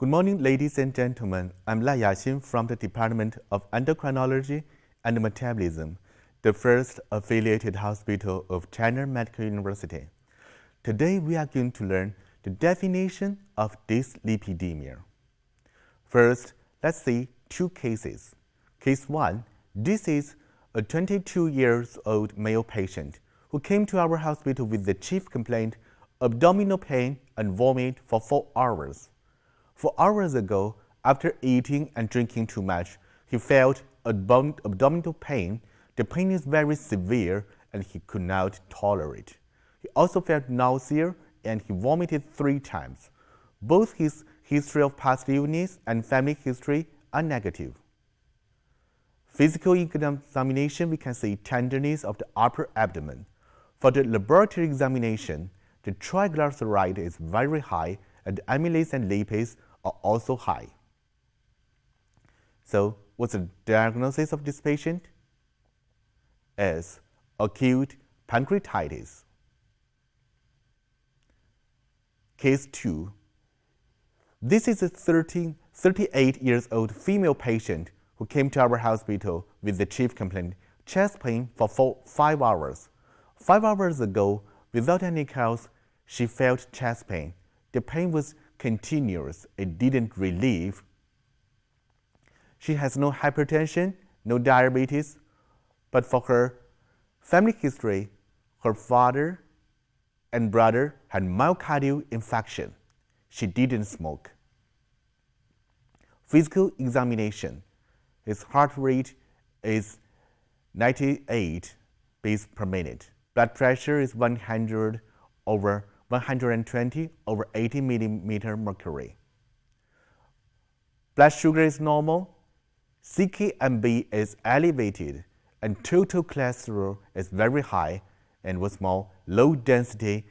Good morning, ladies and gentlemen. I'm La Yaxin from the Department of Endocrinology and Metabolism, the first affiliated hospital of China Medical University. Today, we are going to learn the definition of dyslipidemia. First, let's see two cases. Case 1, this is a 22-year-old male patient who came to our hospital with the chief complaint, abdominal pain and vomit for 4 hours. 4 hours ago, after eating and drinking too much, he felt abdominal pain. The pain is very severe and he could not tolerate. He also felt nausea and he vomited 3 times. Both his history of past illness and family history are negative. Physical examination, we can see tenderness of the upper abdomen. For the laboratory examination, the triglyceride is very high and amylase and lipids are also high. So, what's the diagnosis of this patient? Is acute pancreatitis. Case 2. This is a 38-year-old female patient who came to our hospital with the chief complaint, chest pain for 5 hours. 5 hours ago, without any cause, she felt chest pain. The pain was continuous. It didn't relieve. She has no hypertension, no diabetes, but for her family history, her father and brother had myocardial infarction. She didn't smoke. Physical examination. His heart rate is 98 beats per minute. Blood pressure is 120 over 80 millimeter mercury. Blood sugar is normal. CK-MB is elevated, and total cholesterol is very high, and what's more, low-density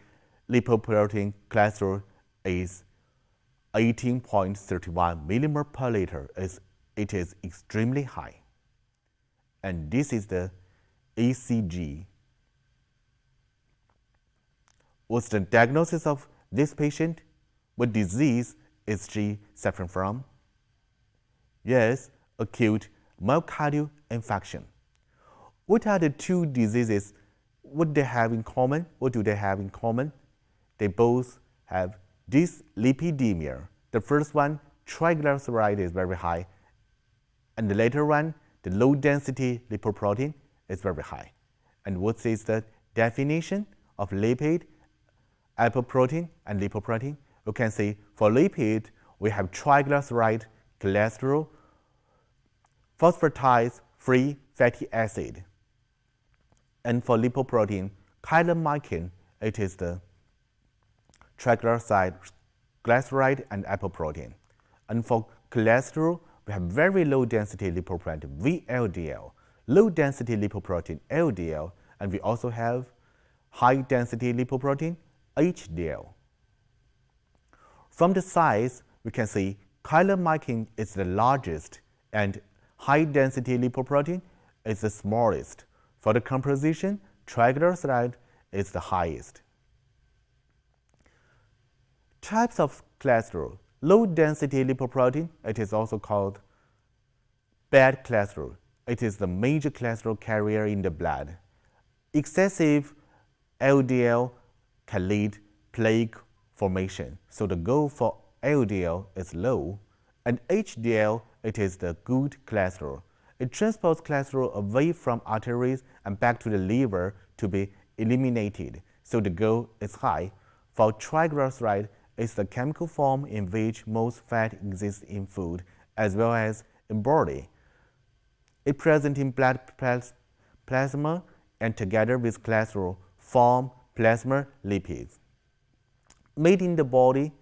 lipoprotein cholesterol is 18.31 millimole per liter. It is extremely high. And this is the ECG. What's the diagnosis of this patient? What disease is she suffering from? Yes, acute myocardial infarction. What are the two diseases? What they have in common? What do they have in common? They both have dyslipidemia. The first one, triglyceride is very high, and the later one, the low-density lipoprotein is very high. And what is the definition of lipid, apoprotein, and lipoprotein? You can see for lipid, we have triglyceride, cholesterol, phosphatase-free fatty acid. And for lipoprotein, chylomicin, it is the triglyceride, glyceride, and apoprotein. And for cholesterol, we have very low-density lipoprotein, VLDL, low-density lipoprotein, LDL, and we also have high-density lipoprotein, HDL. From the size, we can see chylomicin is the largest and high-density lipoprotein is the smallest. For the composition, triglyceride is the highest. Types of cholesterol. Low-density lipoprotein, it is also called bad cholesterol. It is the major cholesterol carrier in the blood. Excessive LDL can lead plaque formation. So the goal for LDL is low, and HDL, it is the good cholesterol. It transports cholesterol away from arteries and back to the liver to be eliminated. So the goal is high. For triglyceride, it's the chemical form in which most fat exists in food as well as in body. It present in blood plasma and together with cholesterol form plasma lipids. Made in the body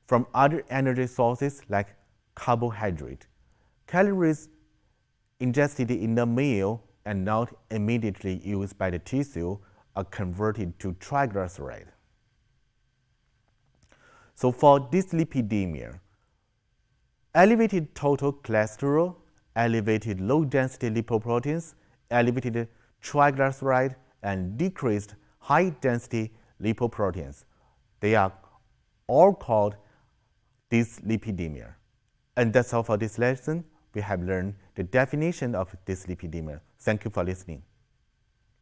from other energy sources like carbohydrate. Calories ingested in the meal and not immediately used by the tissue are converted to triglyceride. So for dyslipidemia, elevated total cholesterol, elevated low-density lipoproteins, elevated triglyceride, and decreased high-density lipoproteins. They are all called dyslipidemia. And that's all for this lesson. We have learned the definition of dyslipidemia. Thank you for listening.